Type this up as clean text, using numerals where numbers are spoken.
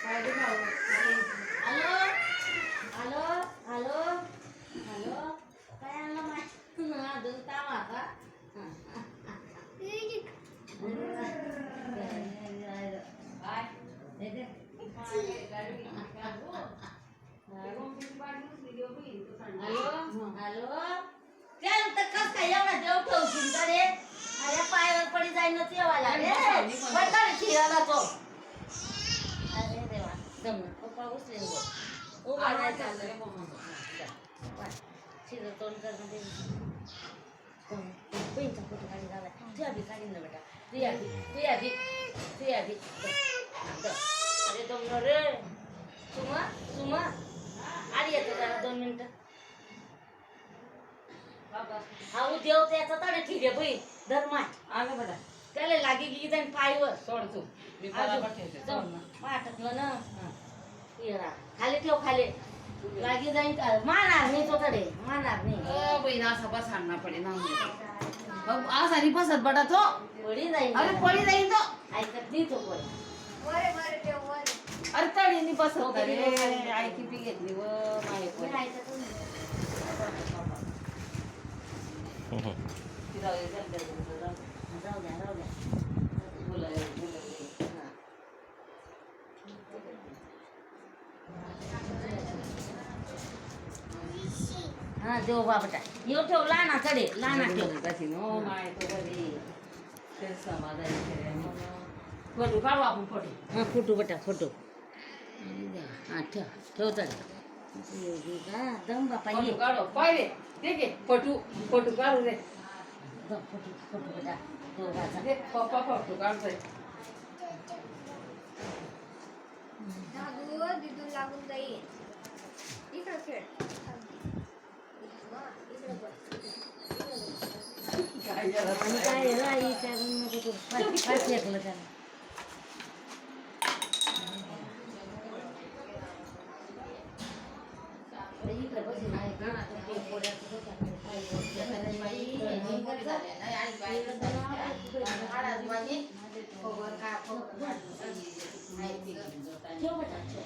hello hello hello hello काय आणलं माहिती ना अजून तावा का हॅलो हॅलो त्यानंतर कस काय एवढा देव ठेवशील का रे अरे पायावर पडी जाईन जेवायला रे पण फिरायला तो अरे देवा जमलं पप्पा बसले उभा नाही चाललं शिरं तोंड करणं दे बहीणचा फोटो काढी झाला तुझ्या बी काढीन ना बेटा तुझ्या बी अरे जमलं रे सुमा सुमा आली येतो जरा 2 मिनिटं हा देव त्याचा तडे ठीक आहे बाई धर्म आलं बघा त्याला लागी गेली जाईन पायवर सोड तू मी वाटलं ना खाली ठेव खाली लागी जाईन मारणार नाही तो तडे मारणार नाही बहीण असा बसाडना पडे ना असा नाही बसत बडा तो पडी जाईन अरे पडी जाईन तो ऐकत नाही तो पण अरे तडी नाही बसत रे ऐकी पी घेतली व मागे पण ऐकत जाऊ द्या हा देव बाबटा येऊ ठेव लहाना कडे लहाना ठेव हो माय तो बरी ते समाधान फोटो काढू आपण फोटो हा फोटो बटा फोटो हा ठेव ठेव चालेल दम बापा ये फोटो काढू पाहिजे ठीक आहे फोटो काढू रे फोटो फोटो बटा देव दे पप्पा फोटो काढतोय दिदू लागून जाईल इकडे खेळ आणि काय राईच्या नको तू फार फेकलं त्याला इकडे बसून आहे का ठेव बेटा ठेव